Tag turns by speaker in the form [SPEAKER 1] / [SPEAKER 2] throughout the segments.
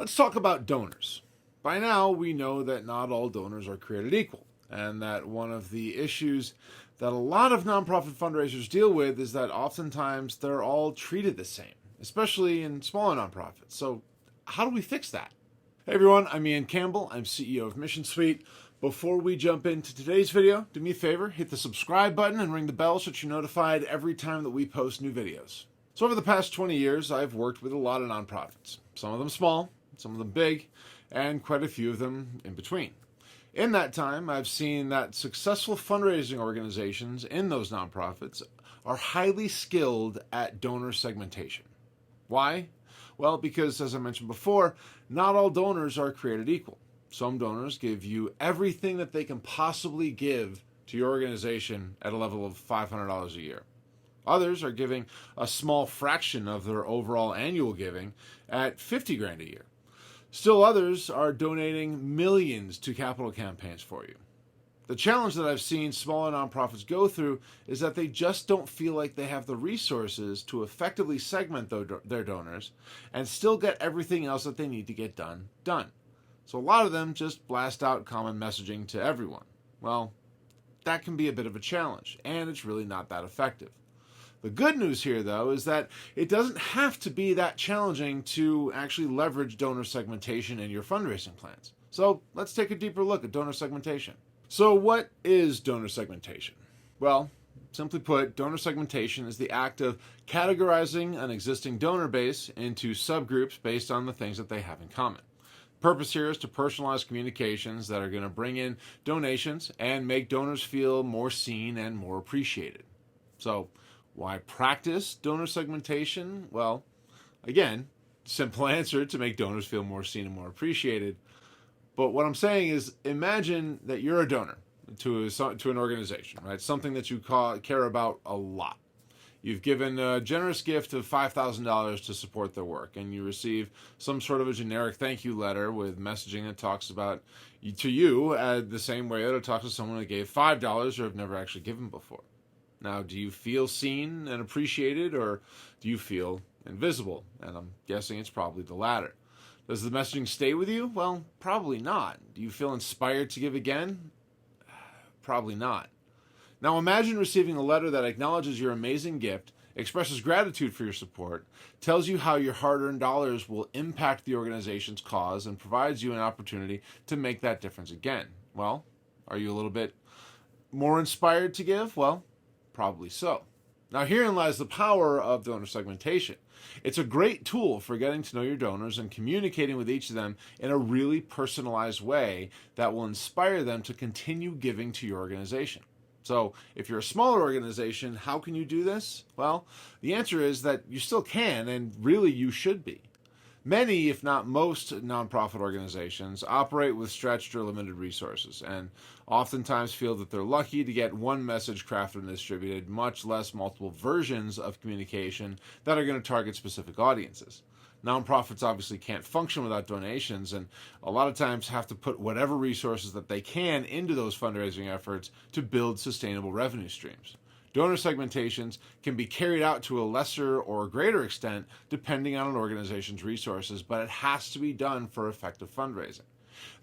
[SPEAKER 1] Let's talk about donors. By now, we know that not all donors are created equal, and that one of the issues that a lot of nonprofit fundraisers deal with is that oftentimes they're all treated the same, especially in smaller nonprofits. So, how do we fix that? Hey everyone, I'm Ian Campbell. I'm CEO of Mission Suite. Before we jump into today's video, do me a favor, hit the subscribe button and ring the bell so that you're notified every time that we post new videos. So over the past 20 years, I've worked with a lot of nonprofits, some of them small, some of them big, and quite a few of them in between. In that time, I've seen that successful fundraising organizations in those nonprofits are highly skilled at donor segmentation. Why? Well, because as I mentioned before, not all donors are created equal. Some donors give you everything that they can possibly give to your organization at a level of $500 a year. Others are giving a small fraction of their overall annual giving at $50,000 a year. Still others are donating millions to capital campaigns for you. The challenge that I've seen smaller nonprofits go through is that they just don't feel like they have the resources to effectively segment their donors and still get everything else that they need to get done. So a lot of them just blast out common messaging to everyone. Well, that can be a bit of a challenge, and it's really not that effective. The good news here, though, is that it doesn't have to be that challenging to actually leverage donor segmentation in your fundraising plans. So let's take a deeper look at donor segmentation. So what is donor segmentation? Well, simply put, donor segmentation is the act of categorizing an existing donor base into subgroups based on the things that they have in common. The purpose here is to personalize communications that are going to bring in donations and make donors feel more seen and more appreciated. So, why practice donor segmentation? Well, again, simple answer, to make donors feel more seen and more appreciated. But what I'm saying is, imagine that you're a donor to an organization, right? Something that you care about a lot. You've given a generous gift of $5,000 to support their work, and you receive some sort of a generic thank you letter with messaging that talks about to you the same way that it talks to someone who gave $5 or have never actually given before. Now, do you feel seen and appreciated, or do you feel invisible? And I'm guessing it's probably the latter. Does the messaging stay with you? Well, probably not. Do you feel inspired to give again? Probably not. Now imagine receiving a letter that acknowledges your amazing gift, expresses gratitude for your support, tells you how your hard-earned dollars will impact the organization's cause, and provides you an opportunity to make that difference again. Well, are you a little bit more inspired to give? Well, probably so. Now herein lies the power of donor segmentation. It's a great tool for getting to know your donors and communicating with each of them in a really personalized way that will inspire them to continue giving to your organization. So if you're a smaller organization, how can you do this? Well, the answer is that you still can, and really you should be. Many, if not most, nonprofit organizations operate with stretched or limited resources, and oftentimes feel that they're lucky to get one message crafted and distributed, much less multiple versions of communication that are going to target specific audiences. Nonprofits obviously can't function without donations, and a lot of times have to put whatever resources that they can into those fundraising efforts to build sustainable revenue streams. Donor segmentations can be carried out to a lesser or greater extent depending on an organization's resources, but it has to be done for effective fundraising.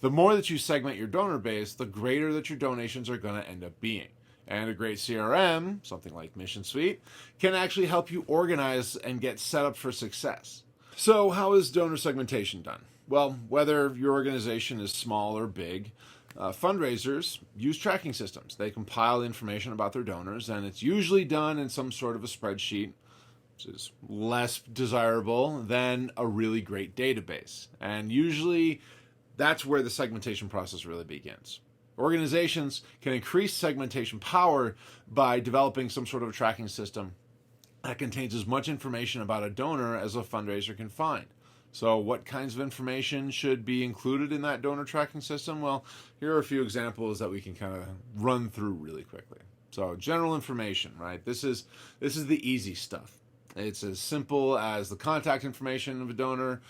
[SPEAKER 1] The more that you segment your donor base, the greater that your donations are going to end up being. And a great CRM, something like Mission Suite, can actually help you organize and get set up for success. So how is donor segmentation done? Well, whether your organization is small or big, fundraisers use tracking systems. They compile information about their donors, and it's usually done in some sort of a spreadsheet, which is less desirable than a really great database. And usually that's where the segmentation process really begins. Organizations can increase segmentation power by developing some sort of a tracking system that contains as much information about a donor as a fundraiser can find. So what kinds of information should be included in that donor tracking system? Well, here are a few examples that we can kind of run through really quickly. So general information, right? This is the easy stuff. It's as simple as the contact information of a donor,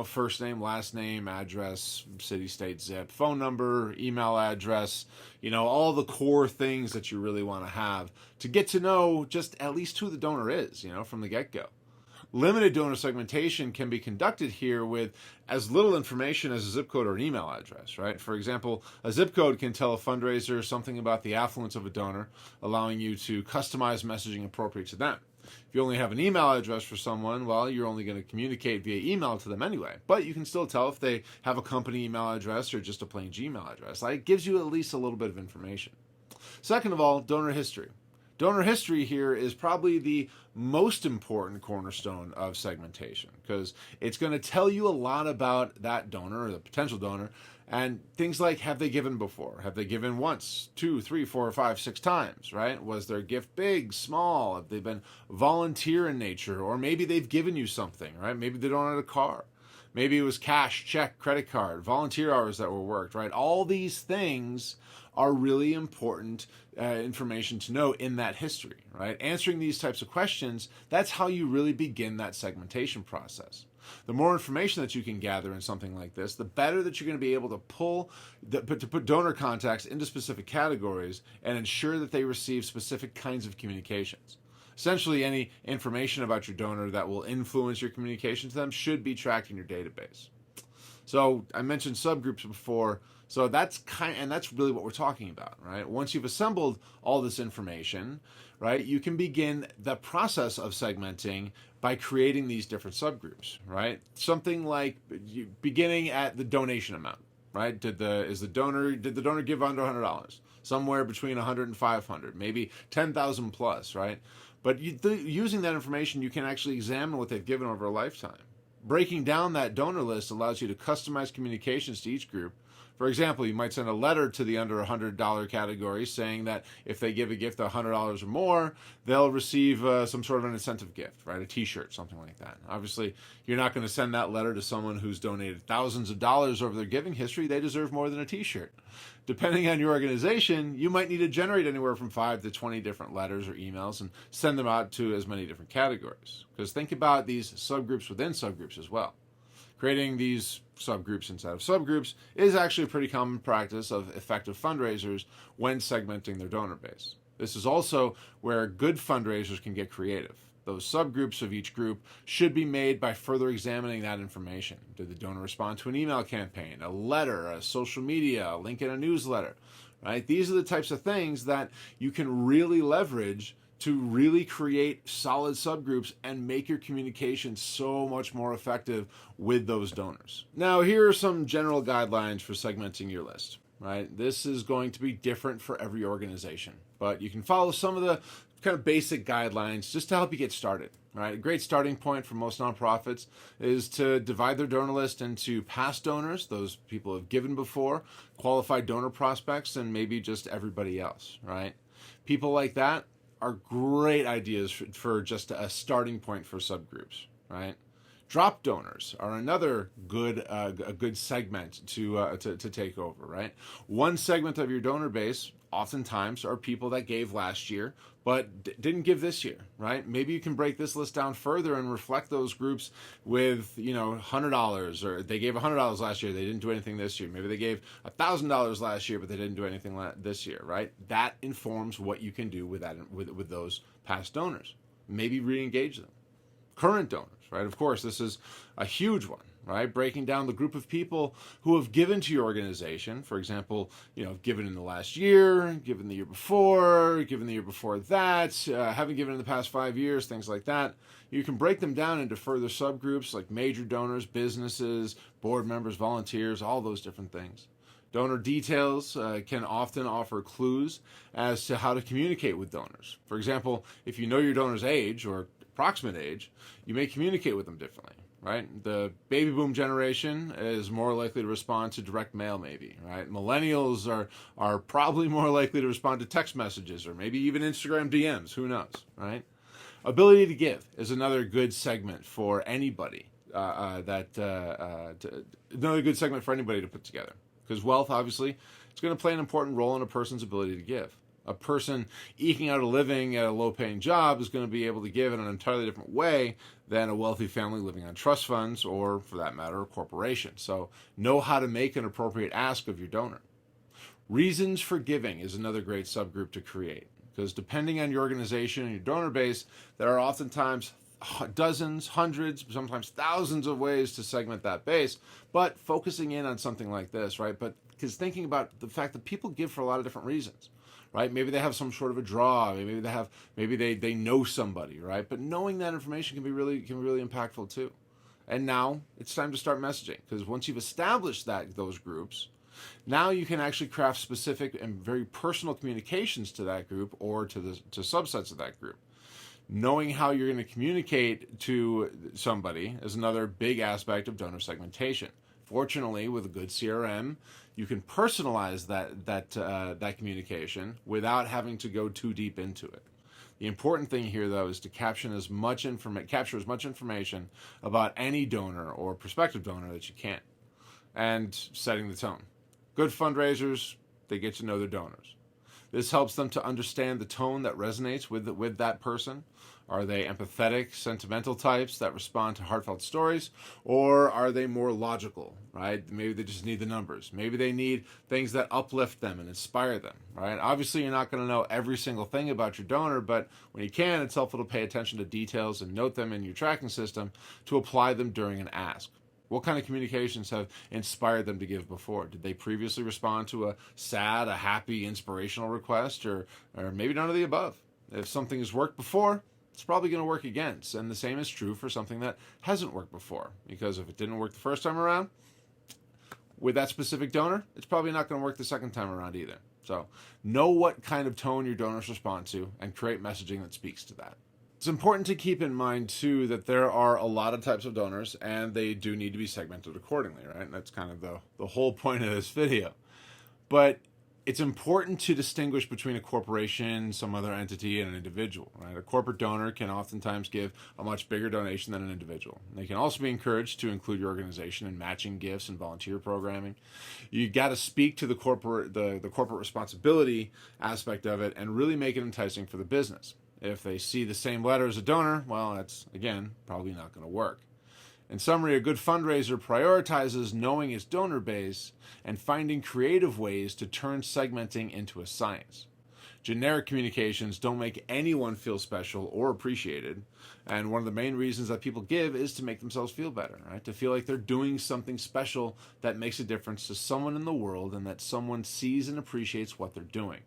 [SPEAKER 1] first name, last name, address, city, state, zip, phone number, email address, all the core things that you really want to have to get to know just at least who the donor is, from the get-go. Limited donor segmentation can be conducted here with as little information as a zip code or an email address, right? For example, a zip code can tell a fundraiser something about the affluence of a donor, allowing you to customize messaging appropriate to them. If you only have an email address for someone, well, you're only going to communicate via email to them anyway. But you can still tell if they have a company email address or just a plain Gmail address. Like, it gives you at least a little bit of information. Second of all, donor history. Donor history here is probably the most important cornerstone of segmentation because it's going to tell you a lot about that donor or the potential donor, and things like, have they given before? Have they given once, 2, 3, 4, 5, 6 times, right? Was their gift big, small? Have they been volunteer in nature? Or maybe they've given you something, right? Maybe they donated a car. Maybe it was cash, check, credit card, volunteer hours that were worked, right? All these things are really important information to know in that history, right? Answering these types of questions, that's how you really begin that segmentation process. The more information that you can gather in something like this, the better that you're going to be able to put donor contacts into specific categories and ensure that they receive specific kinds of communications. Essentially, any information about your donor that will influence your communication to them should be tracked in your database. So I mentioned subgroups before. So that's really what we're talking about, right? Once you've assembled all this information, right, you can begin the process of segmenting by creating these different subgroups, right? Something like beginning at the donation amount, right? Did the donor give under $100? Somewhere between 100 and 500, maybe 10,000 plus, right? But using that information, you can actually examine what they've given over a lifetime. Breaking down that donor list allows you to customize communications to each group. For example, you might send a letter to the under $100 category saying that if they give a gift of $100 or more, they'll receive some sort of an incentive gift, right? A t-shirt, something like that. Obviously, you're not going to send that letter to someone who's donated thousands of dollars over their giving history. They deserve more than a t-shirt. Depending on your organization, you might need to generate anywhere from 5 to 20 different letters or emails and send them out to as many different categories. Because think about these subgroups within subgroups as well. Creating these subgroups inside of subgroups is actually a pretty common practice of effective fundraisers when segmenting their donor base. This is also where good fundraisers can get creative. Those subgroups of each group should be made by further examining that information. Did the donor respond to an email campaign, a letter, a social media, a link in a newsletter? Right? These are the types of things that you can really leverage to really create solid subgroups and make your communication so much more effective with those donors. Now, here are some general guidelines for segmenting your list, right? This is going to be different for every organization, but you can follow some of the kind of basic guidelines just to help you get started, right? A great starting point for most nonprofits is to divide their donor list into past donors, those people who have given before, qualified donor prospects, and maybe just everybody else, right? People like that are great ideas for just a starting point for subgroups, right? Drop donors are another good segment to take over, right? One segment of your donor base oftentimes are people that gave last year but didn't give this year, right? Maybe you can break this list down further and reflect those groups with, $100, or they gave $100 last year, they didn't do anything this year. Maybe they gave $1,000 last year, but they didn't do anything this year, right? That informs what you can do with those past donors. Maybe re-engage them. Current donors, right? Of course, this is a huge one, right? Breaking down the group of people who have given to your organization. For example, given in the last year, given the year before, given the year before that, haven't given in the past 5 years, things like that. You can break them down into further subgroups like major donors, businesses, board members, volunteers, all those different things. Donor details can often offer clues as to how to communicate with donors. For example, if you know your donor's age or approximate age, you may communicate with them differently, right? The baby boom generation is more likely to respond to direct mail, maybe, right? Millennials are probably more likely to respond to text messages or maybe even Instagram DMs, who knows, right? Ability to give is another good segment for anybody another good segment for anybody to put together. Because wealth, obviously, is going to play an important role in a person's ability to give. A person eking out a living at a low-paying job is going to be able to give in an entirely different way than a wealthy family living on trust funds or, for that matter, a corporation. So know how to make an appropriate ask of your donor. Reasons for giving is another great subgroup to create, because depending on your organization and your donor base, there are oftentimes dozens, hundreds, sometimes thousands of ways to segment that base, but focusing in on something like this, right? But because thinking about the fact that people give for a lot of different reasons, right? Maybe they have some sort of a draw, maybe they know somebody, right? But knowing that information can be really impactful too. And now it's time to start messaging, because once you've established those groups, now you can actually craft specific and very personal communications to that group or to subsets of that group. Knowing how you're going to communicate to somebody is another big aspect of donor segmentation. Fortunately, with a good CRM, you can personalize that communication without having to go too deep into it. The important thing here, though, is to capture as much information about any donor or prospective donor that you can, and setting the tone. Good fundraisers, they get to know their donors. This helps them to understand the tone that resonates with that person. Are they empathetic, sentimental types that respond to heartfelt stories? Or are they more logical, right? Maybe they just need the numbers. Maybe they need things that uplift them and inspire them, right? Obviously, you're not going to know every single thing about your donor, but when you can, it's helpful to pay attention to details and note them in your tracking system to apply them during an ask. What kind of communications have inspired them to give before? Did they previously respond to a sad, a happy, inspirational request, or maybe none of the above? If something has worked before, it's probably going to work again. And the same is true for something that hasn't worked before, because if it didn't work the first time around with that specific donor, it's probably not going to work the second time around either. So know what kind of tone your donors respond to and create messaging that speaks to that. It's important to keep in mind, too, that there are a lot of types of donors, and they do need to be segmented accordingly, right? And that's kind of the whole point of this video. But it's important to distinguish between a corporation, some other entity, and an individual, right? A corporate donor can oftentimes give a much bigger donation than an individual. They can also be encouraged to include your organization in matching gifts and volunteer programming. You got to speak to the corporate responsibility aspect of it and really make it enticing for the business. If they see the same letter as a donor, well, that's, again, probably not going to work. In summary, a good fundraiser prioritizes knowing its donor base and finding creative ways to turn segmenting into a science. Generic communications don't make anyone feel special or appreciated, and one of the main reasons that people give is to make themselves feel better, right? To feel like they're doing something special that makes a difference to someone in the world and that someone sees and appreciates what they're doing.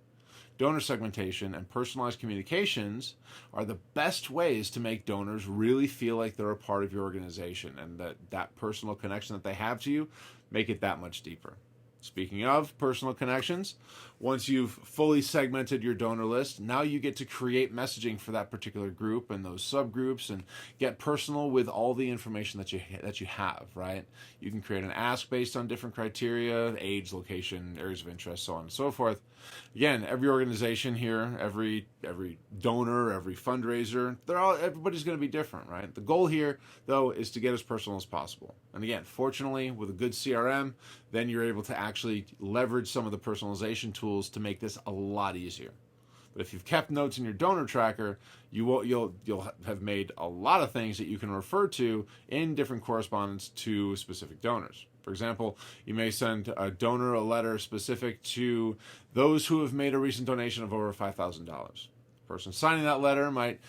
[SPEAKER 1] Donor segmentation and personalized communications are the best ways to make donors really feel like they're a part of your organization, and that personal connection that they have to you, make it that much deeper. Speaking of personal connections, once you've fully segmented your donor list, now you get to create messaging for that particular group and those subgroups and get personal with all the information that you have, right? You can create an ask based on different criteria, age, location, areas of interest, so on and so forth. Again, every organization here, every donor, every fundraiser, everybody's going to be different, right? The goal here, though, is to get as personal as possible. And again, fortunately, with a good CRM, then you're able to actually leverage some of the personalization tools to make this a lot easier. But if you've kept notes in your donor tracker, you'll have made a lot of things that you can refer to in different correspondence to specific donors. For example, you may send a donor a letter specific to those who have made a recent donation of over $5,000. The person signing that letter might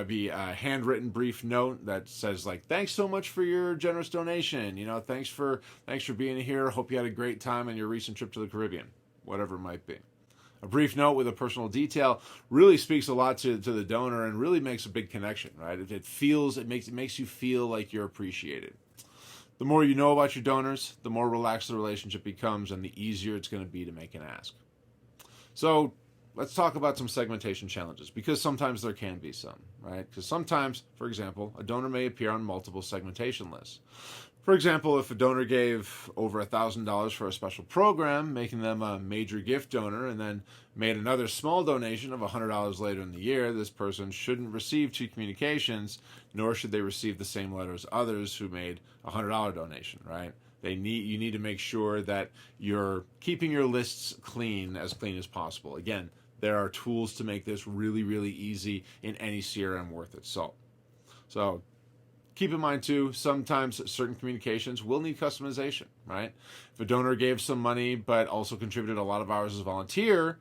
[SPEAKER 1] be a handwritten brief note that says, like, thanks so much for your generous donation. Thanks for being here. Hope you had a great time on your recent trip to the Caribbean. Whatever it might be. A brief note with a personal detail really speaks a lot to the donor and really makes a big connection, right? It makes you feel like you're appreciated. The more you know about your donors, the more relaxed the relationship becomes and the easier it's going to be to make an ask. So let's talk about some segmentation challenges, because sometimes there can be some, right? Because sometimes, for example, a donor may appear on multiple segmentation lists. For example, if a donor gave over $1,000 for a special program, making them a major gift donor, and then made another small donation of $100 later in the year, this person shouldn't receive two communications, nor should they receive the same letter as others who made a $100 donation, right? You need to make sure that you're keeping your lists as clean as possible. Again, there are tools to make this really, really easy in any CRM worth its salt. So keep in mind, too, sometimes certain communications will need customization, right? If a donor gave some money but also contributed a lot of hours as a volunteer,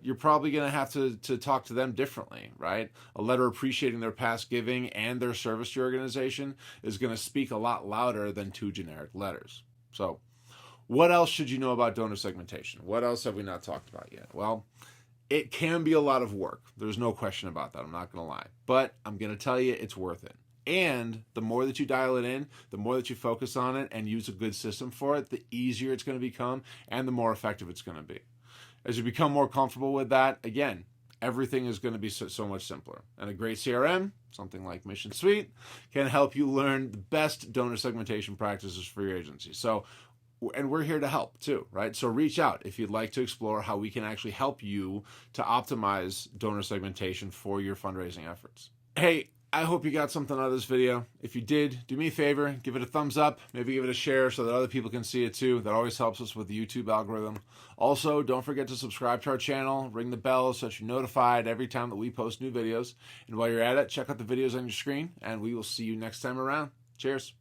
[SPEAKER 1] you're probably going to have to talk to them differently, right? A letter appreciating their past giving and their service to your organization is going to speak a lot louder than 2 generic letters. So what else should you know about donor segmentation? What else have we not talked about yet? Well, it can be a lot of work. There's no question about that. I'm not going to lie. But I'm going to tell you it's worth it. And the more that you dial it in, the more that you focus on it and use a good system for it, the easier it's going to become and the more effective it's going to be. As you become more comfortable with that, again, everything is going to be so much simpler. And a great CRM, something like Mission Suite, can help you learn the best donor segmentation practices for your agency. So, and we're here to help too, right? So reach out if you'd like to explore how we can actually help you to optimize donor segmentation for your fundraising efforts. Hey, I hope you got something out of this video. If you did, do me a favor, give it a thumbs up, maybe give it a share so that other people can see it too. That always helps us with the YouTube algorithm. Also, don't forget to subscribe to our channel, ring the bell so that you're notified every time that we post new videos. And while you're at it, check out the videos on your screen, and we will see you next time around. Cheers.